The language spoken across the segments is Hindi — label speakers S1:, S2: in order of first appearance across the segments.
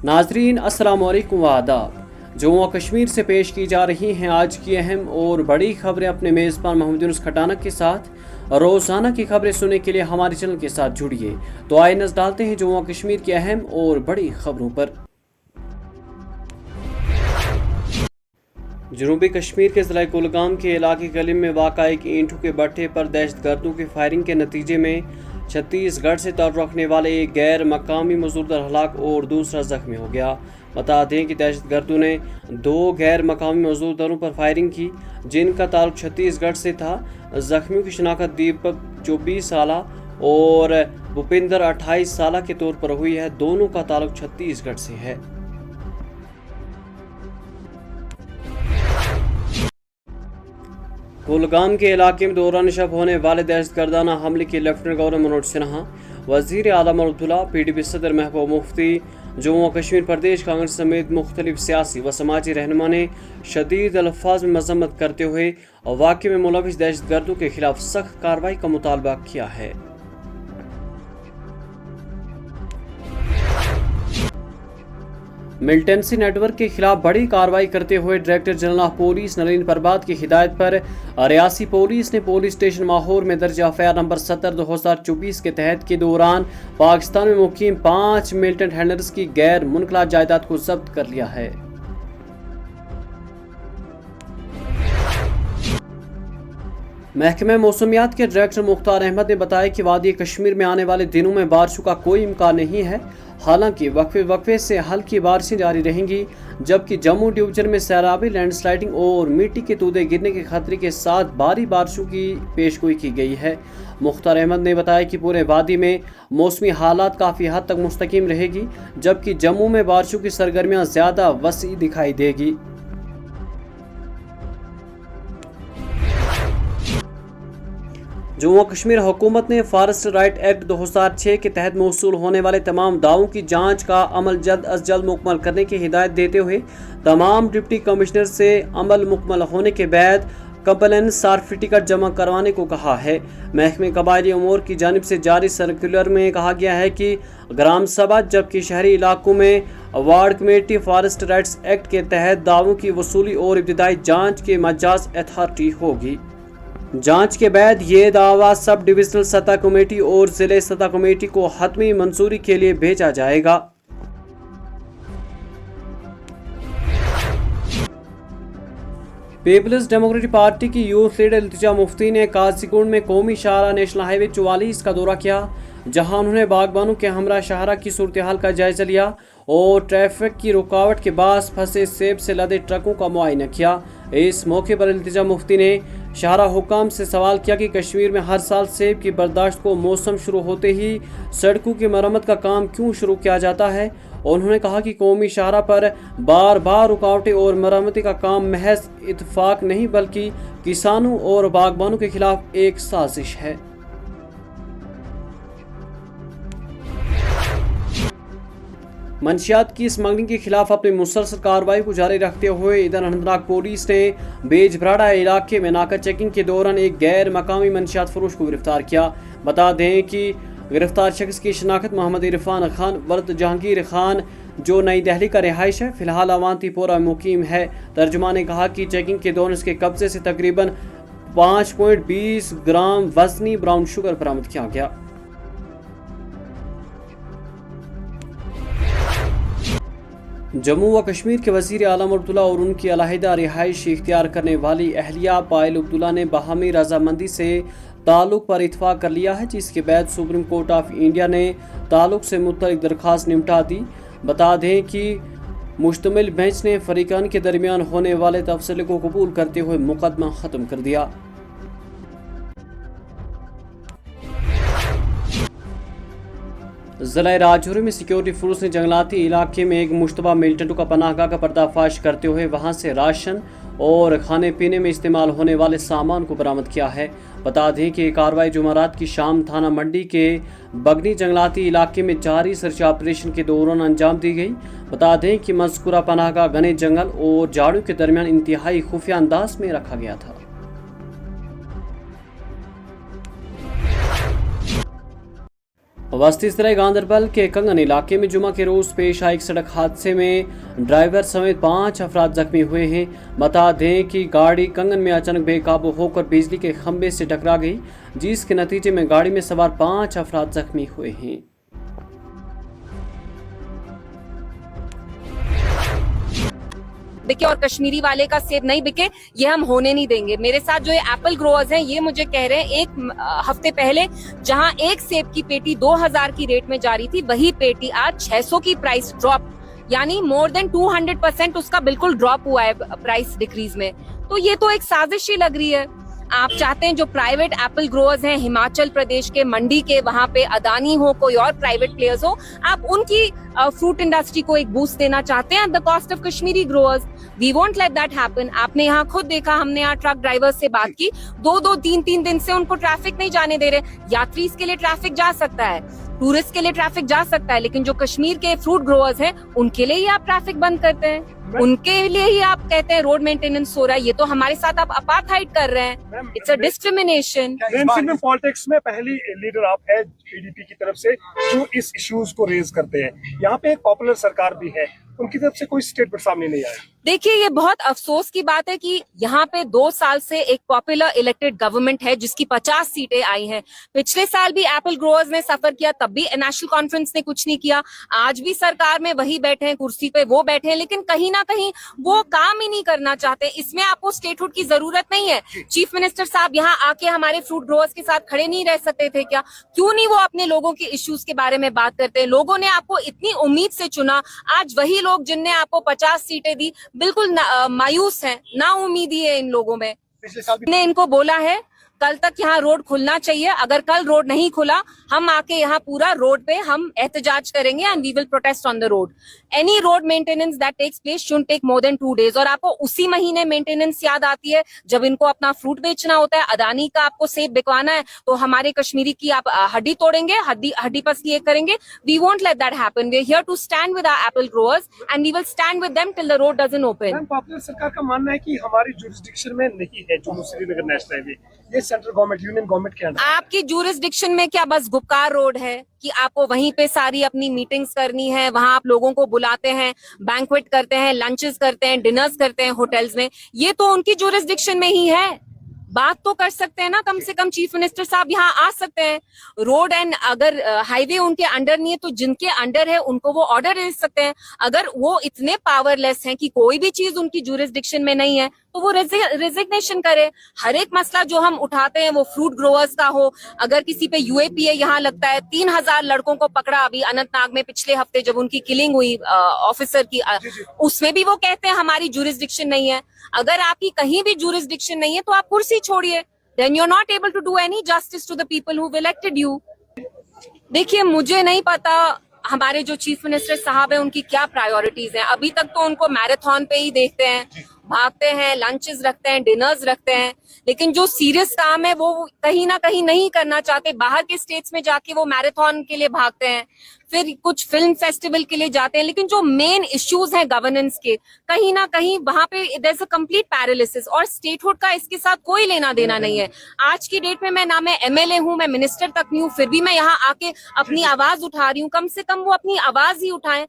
S1: नाजरीन अस्सलाम वालेकुम व आदाब। जम्मू व कश्मीर से पेश की जा रही हैं आज की अहम और बड़ी खबरें अपने मेज़बान मोहम्मद यूनुस खटानक के साथ। रोज़ाना की खबरें सुनने के लिए हमारे चैनल के साथ जुड़िए। तो आइए नज़र डालते हैं जम्मू व कश्मीर की अहम और बड़ी खबरों पर। जनूबी कश्मीर के ज़िला कुलगाम के इलाके गलिम में वाक़ा एक ईंटों के भट्ठे पर दहशतगर्दों की फायरिंग के नतीजे में छत्तीसगढ़ से ताल्लुक़ रखने वाले एक गैर मकामी मजदूर हलाक और दूसरा जख्मी हो गया। बता दें कि दहशतगर्दों ने 2 गैर मकामी मजदूरों पर फायरिंग की जिनका ताल्लुक छत्तीसगढ़ से था। जख्मियों की शिनाख्त दीपक 24 साल और भूपिंदर 28 साल के तौर पर हुई है। दोनों का ताल्लुक छत्तीसगढ़ से है। कुलगाम के इलाके में दौरान शब होने वाले दहशतगर्दाना हमले की लेफ्टिनेंट गवर्नर मनोज सिन्हा, वजीर आला अब्दुल्ला, PDP सदर महबूब मुफ्ती, जम्मू व कश्मीर प्रदेश कांग्रेस समेत मुख्तलिफ सियासी व समाजी रहनुमा ने शदीद अल्फाज में मजम्मत करते हुए वाक़े में मुलविस दहशतगर्दों के खिलाफ सख्त कार्रवाई का मुतालबा किया है। मिलिटेंसी नेटवर्क के खिलाफ बड़ी कार्रवाई करते हुए director general of police Nalin Prabhat की हिदायत पर रियासी पुलिस ने पुलिस स्टेशन माहौर में दर्ज एफआईआर नंबर 70/2024 के तहत के दौरान पाकिस्तान में मुकीम 5 मिलिटेंट हैंडलर्स की गैर मुनकला जायदाद को जब्त कर लिया है। महकमे मौसमियात के डायरेक्टर मुख्तार अहमद ने बताया कि वादी कश्मीर में आने वाले दिनों में बारिशों का कोई इम्कान नहीं है। हालांकि वक्फे से हल्की बारिशें जारी रहेंगी, जबकि जम्मू डिवीजन में सैलाबी, लैंडस्लाइडिंग और मिट्टी के तूदे गिरने के खतरे के साथ भारी बारिशों की पेशगोई की गई है। मुख्तार अहमद ने बताया कि पूरे वादी में मौसमी हालात काफ़ी हद तक मुस्तकिम रहेगी, जबकि जम्मू में बारिशों की सरगर्मियाँ ज़्यादा वसी दिखाई देगी। जम्मू व कश्मीर हुकूमत ने फॉरेस्ट राइट एक्ट 2006 के तहत मौसूल होने वाले तमाम दावों की जांच का अमल जल्द अज जल्द मुकम्मल करने की हिदायत देते हुए तमाम डिप्टी कमिश्नर से अमल मुकम्मल होने के बाद कंप्लेंस सर्टिफिकेट जमा करवाने को कहा है। महकमे कबायली उमूर की जानिब से जारी सर्कुलर में कहा गया है कि ग्राम सभा जबकि शहरी इलाकों में ward committee forest rights act के तहत दावों की वसूली और इब्तिदाई जाँच के मजाज अथॉरिटी होगी। जांच के बाद ये दावा सब डिविजनल सतह कमेटी और जिले सतह कमेटी को हतमी मंजूरी के लिए भेजा जाएगा। पीपल्स डेमोक्रेटिक पार्टी की यूथ लीडर इल्तिजा मुफ्ती ने काजीगुंड में कौमी शाहरा नेशनल हाईवे 44 का दौरा किया, जहां उन्होंने बागबानों के हमरा शाहरा की सूरत हाल का जायजा लिया और ट्रैफिक की रुकावट के बाद फंसे सेब से लदे ट्रकों का मुआयना किया। इस मौके पर इल्तिजा मुफ्ती ने शाहरा हुकाम से सवाल किया कि कश्मीर में हर साल सेब की बर्दाश्त को मौसम शुरू होते ही सड़कों की मरम्मत का काम क्यों शुरू किया जाता है। उन्होंने कहा कि कौमी शाहरा पर बार बार रुकावटें और मरम्मती का काम महज इत्तेफाक नहीं बल्कि किसानों और बागबानों के खिलाफ एक साजिश है। मंशियात की स्मगलिंग के खिलाफ अपनी मुसलसल कार्रवाई को जारी रखते हुए इधर अनंतनाग पुलिस ने बेजबराड़ा इलाके में नाका चेकिंग के दौरान एक गैर मकामी मंशियात फरोश को गिरफ्तार किया। बता दें कि गिरफ्तार शख्स की शिनाख्त मोहम्मद इरफान खान वल्द जहांगीर खान जो नई दिल्ली का रिहाइश है, फिलहाल अवांतीपोरा मुकीम है। तर्जुमा ने कहा कि चेकिंग के दौरान इसके कब्जे से तकरीबन 5.20 ग्राम वजनी ब्राउन शुगर बरामद किया गया। जम्मू व कश्मीर के वजीर आला अब्दुल्ला और उनकी अलहदा रिहाइश इख्तियार करने वाली अहलिया पायल अब्दुल्ला ने बाहमी रजामंदी से ताल्लुक पर इत्फाक कर लिया है, जिसके बाद सुप्रीम कोर्ट ऑफ इंडिया ने ताल्लुक से मुतल्लिक दरख्वास्त निपटा दी। बता दें कि मुश्तमिल बेंच ने फरीकान के दरमियान होने वाले तफसील को कबूल करते हुए मुकदमा ख़त्म कर दिया। ज़िला राजौरी में सिक्योरिटी फोर्स ने जंगलाती इलाके में एक मुश्तबा मिलिटेंटों का पनाहगाह का पर्दाफाश करते हुए वहां से राशन और खाने पीने में इस्तेमाल होने वाले सामान को बरामद किया है। बता दें कि कार्रवाई जुमेरात की शाम थाना मंडी के बगनी जंगलाती इलाके में जारी सर्च ऑपरेशन के दौरान अंजाम दी गई। बता दें कि मज़कूरा पनाहगाह घने जंगल और झाड़ियों के दरमियान इंतहाई खुफिया अंदाज में रखा गया था। वस्ती सराय गांधरबल के कंगन इलाके में जुमा के रोज पेश आए एक सड़क हादसे में ड्राइवर समेत 5 अफराद जख्मी हुए हैं। बता दें कि गाड़ी कंगन में अचानक बेकाबू होकर बिजली के खंभे से टकरा गई, जिसके नतीजे में गाड़ी में सवार 5 अफराद जख्मी हुए हैं।
S2: बिके और कश्मीरी वाले का सेब नहीं बिके, ये हम होने नहीं देंगे। मेरे साथ जो ये एप्पल ग्रोअर्स हैं, ये मुझे कह रहे हैं एक हफ्ते पहले जहां एक सेब की पेटी 2000 की रेट में जा रही थी, वही पेटी आज 600 की प्राइस ड्रॉप, यानी मोर देन 200% उसका बिल्कुल ड्रॉप हुआ है प्राइस डिक्रीज में। तो ये तो एक साजिश ही लग रही है। आप चाहते हैं जो प्राइवेट एप्पल ग्रोअर्स हैं हिमाचल प्रदेश के मंडी के, वहां पे अदानी हो, कोई और प्राइवेट प्लेयर्स हो, आप उनकी फ्रूट इंडस्ट्री को एक बूस्ट देना चाहते हैं at the cost of Kashmiri growers. We won't let that happen. आपने यहाँ खुद देखा, हमने यहाँ ट्रक ड्राइवर्स से बात की, 2-2, 3-3 दिन से उनको ट्रैफिक नहीं जाने दे रहे। यात्री के लिए ट्रैफिक जा सकता है, टूरिस्ट के लिए ट्रैफिक जा सकता है, लेकिन जो कश्मीर के फ्रूट ग्रोअर्स हैं उनके लिए ही आप ट्रैफिक बंद करते हैं, उनके लिए ही आप कहते हैं रोड मेंटेनेंस हो रहा है। ये तो हमारे साथ आप अपार्थाइड कर रहे हैं। It's a discrimination.
S3: पॉलिटिक्स में पहली लीडर आप है पीडीपी की तरफ से जो इस इश्यूज को रेज करते हैं। यहाँ पे एक पॉपुलर सरकार भी है, उनकी तरफ से कोई स्टेटमेंट सामने नहीं आया।
S2: देखिए, ये बहुत अफसोस की बात है कि यहाँ पे 2 साल से एक पॉपुलर इलेक्टेड गवर्नमेंट है जिसकी 50 सीटें आई हैं। पिछले साल भी एप्पल ग्रोअर्स ने सफर किया, तब भी नेशनल कॉन्फ्रेंस ने कुछ नहीं किया। आज भी सरकार में वही बैठे हैं, कुर्सी पे वो बैठे हैं, लेकिन कहीं ना कहीं वो काम ही नहीं करना चाहते। इसमें आपको स्टेटहुड की जरूरत नहीं है। चीफ मिनिस्टर साहब यहाँ आके हमारे फ्रूट ग्रोअर्स के साथ खड़े नहीं रह सकते थे क्या? क्यों नहीं वो अपने लोगों के इश्यूज के बारे में बात करते हैं? लोगों ने आपको इतनी उम्मीद से चुना, आज वही लोग जिनने आपको 50 सीटें दी बिल्कुल मायूस हैं, ना उम्मीदी है इन लोगों में। ने इनको बोला है कल तक यहाँ रोड खुलना चाहिए, अगर कल रोड नहीं खुला हम आके यहाँ पूरा रोड पे हम एहतजाज करेंगे and we will protest on the road. Any road maintenance that takes place should take more than 2 days। और आपको उसी महीने मेंटेनेंस याद आती है जब इनको अपना फ्रूट बेचना होता है। अदानी का आपको सेब बिकवाना है तो हमारे कश्मीरी की आप हड्डी तोड़ेंगे, हड्डी पसली करेंगे। We won't let that happen. We are here to stand with our apple growers and we will stand with them till the road doesn't open.
S3: Popular सरकार का मानना है कि हमारी जुरिस्डिक्शन में नहीं है जो श्रीनगर नेशनल हाईवे, ये सेंट्रल गवर्नमेंट, यूनियन गवर्नमेंट के अंडर।
S2: आपकी जुरिस्डिक्शन में क्या बस गुपकार रोड है कि आपको वहीं पे सारी अपनी मीटिंग्स करनी है, वहां आप लोगों को बुलाते हैं, बैंक्वेट करते हैं, लंचेस करते हैं, डिनर्स करते हैं होटल्स में? ये तो उनकी जुरिस्डिक्शन में ही है। बात तो कर सकते हैं ना, कम से कम चीफ मिनिस्टर साहब यहाँ आ सकते हैं। रोड एंड अगर हाईवे उनके अंडर नहीं है तो जिनके अंडर है उनको वो ऑर्डर दे सकते हैं। अगर वो इतने पावरलेस हैं कि कोई भी चीज उनकी जुरिस्डिक्शन में नहीं है तो वो रेजिग्नेशन करे। हर एक मसला जो हम उठाते हैं वो फ्रूट ग्रोअर्स का हो, अगर किसी पे यूएपीए यहाँ लगता है, 3000 लड़कों को पकड़ा अभी अनंतनाग में पिछले हफ्ते जब उनकी किलिंग हुई ऑफिसर की, उसमें भी वो कहते हैं हमारी जुरिस्डिक्शन नहीं है। अगर आपकी कहीं भी जुरिस्डिक्शन नहीं है तो आप कुर्सी छोड़िए, then you are not able to do any justice to the people who elected you. देखिए, मुझे नहीं पता हमारे जो चीफ मिनिस्टर साहब हैं उनकी क्या प्रायोरिटीज हैं। अभी तक तो उनको मैराथन पे ही देखते हैं, भागते हैं, लंचेस रखते हैं, डिनर्स रखते हैं, लेकिन जो सीरियस काम है वो कहीं ना कहीं नहीं करना चाहते। बाहर के स्टेट्स में जाके वो मैराथन के लिए भागते हैं, फिर कुछ फिल्म फेस्टिवल के लिए जाते हैं, लेकिन जो मेन इश्यूज हैं गवर्नेंस के, कहीं ना कहीं वहां पे there is a complete paralysis. और स्टेटहुड का इसके साथ कोई लेना देना नहीं है। आज की डेट में मैं एमएलए हूँ, मैं मिनिस्टर तक नहीं हूँ, फिर भी मैं यहाँ आके अपनी आवाज उठा रही हूँ। कम से कम वो अपनी आवाज ही उठाएं।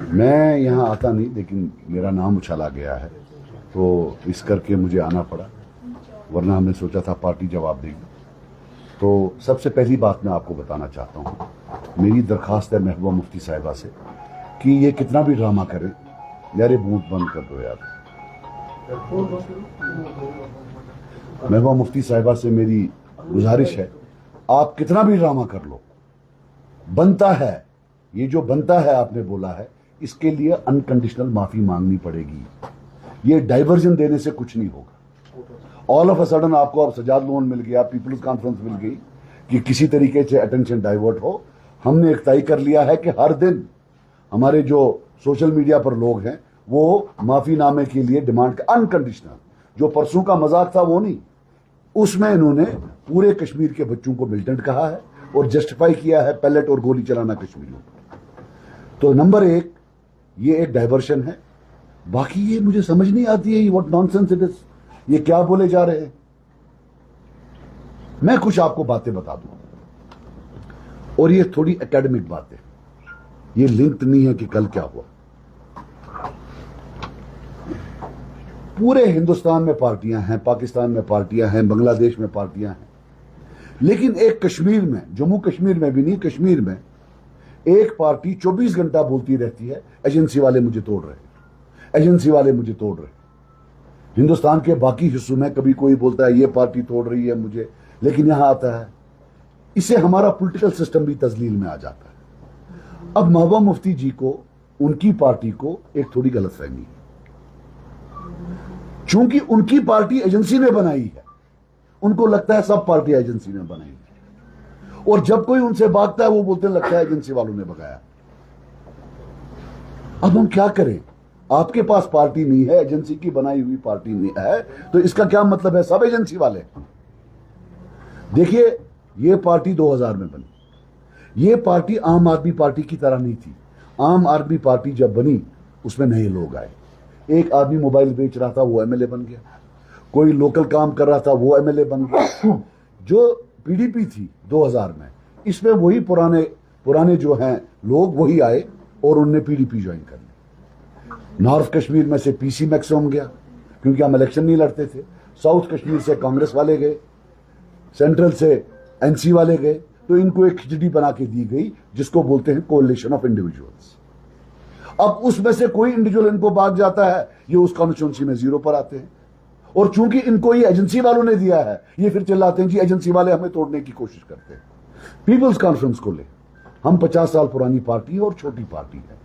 S4: मैं यहाँ आता नहीं, लेकिन मेरा नाम उछाला गया है तो इस करके मुझे आना पड़ा, वरना हमने सोचा था पार्टी जवाब देगी। तो सबसे पहली बात मैं आपको बताना चाहता हूँ, मेरी दरख्वास्त है महबूबा मुफ्ती साहिबा से कि ये कितना भी ड्रामा करें, यार ये बूथ बंद कर दो यार। महबूबा मुफ्ती साहिबा से मेरी गुजारिश है, आप कितना भी ड्रामा कर लो, बनता है, ये जो बनता है आपने बोला है, इसके लिए अनकंडीशनल माफी मांगनी पड़ेगी। ये डाइवर्जन देने से कुछ नहीं होगा। ऑल ऑफ अ सडन आपको अब सजाद लोन मिल गया, पीपल्स कॉन्फ्रेंस मिल गई कि किसी तरीके से अटेंशन डाइवर्ट हो। हमने एक तय कर लिया है कि हर दिन हमारे जो सोशल मीडिया पर लोग हैं वो माफीनामे के लिए डिमांड कर, अनकंडीशनल। जो परसों का मजाक था वो नहीं, उसमें इन्होंने पूरे कश्मीर के बच्चों को मिलिटेंट कहा है और जस्टिफाई किया है पैलेट और गोली चलाना कश्मीरियों पर। तो नंबर 1 ये एक डाइवर्शन है। बाकी ये मुझे समझ नहीं आती है, व्हाट नॉनसेंस इट इज, ये क्या बोले जा रहे हैं। मैं कुछ आपको बातें बता दूं। और ये थोड़ी एकेडमिक बात है, ये लिंक्ड नहीं है कि कल क्या हुआ। पूरे हिंदुस्तान में पार्टियां हैं, पाकिस्तान में पार्टियां हैं, बांग्लादेश में पार्टियां हैं, लेकिन एक कश्मीर में, जम्मू कश्मीर में भी नहीं, कश्मीर में एक पार्टी 24 घंटा बोलती रहती है एजेंसी वाले मुझे तोड़ रहे, एजेंसी वाले मुझे तोड़ रहे। हिंदुस्तान के बाकी हिस्सों में कभी कोई बोलता है ये पार्टी तोड़ रही है मुझे, लेकिन यहां आता है, इससे हमारा पॉलिटिकल सिस्टम भी तजलील में आ जाता है। अब महबूबा मुफ्ती जी को, उनकी पार्टी को एक थोड़ी गलतफहमी है, चूंकि उनकी पार्टी एजेंसी ने बनाई है, उनको लगता है सब पार्टी एजेंसी ने बनाई है, और जब कोई उनसे भागता है वो बोलते लगता है एजेंसी वालों ने भगाया। अब हम क्या करें, आपके पास पार्टी नहीं है, एजेंसी की बनाई हुई पार्टी नहीं है, तो इसका क्या मतलब है सब एजेंसी वाले। देखिए, ये पार्टी 2000 में बनी, ये पार्टी आम आदमी पार्टी की तरह नहीं थी। आम आदमी पार्टी जब बनी उसमें नए लोग आए, एक आदमी मोबाइल बेच रहा था वो एमएलए बन गया, कोई लोकल काम कर रहा था वो एमएलए बन गया। जो पीडीपी थी 2000 में, इसमें वही पुराने जो हैं लोग वही आए और उनने पीडीपी ज्वाइन कर ली। नॉर्थ कश्मीर में से पीसी मैक्सिमम गया क्योंकि हम इलेक्शन नहीं लड़ते थे, साउथ कश्मीर से कांग्रेस वाले गए, सेंट्रल से एनसी वाले गए, तो इनको एक खिचड़ी बना के दी गई जिसको बोलते हैं कोalition ऑफ इंडिविजुअल्स। अब उसमें से कोई इंडिविजुअल इनको भाग जाता है, ये उस कॉन्स्टिट्यूंसी में 0 पर आते हैं, और चूंकि इनको ये एजेंसी वालों ने दिया है, ये फिर चिल्लाते हैं जी एजेंसी वाले हमें तोड़ने की कोशिश करते हैं। पीपल्स कॉन्फ्रेंस को ले, हम 50 साल पुरानी पार्टी है और छोटी पार्टी है,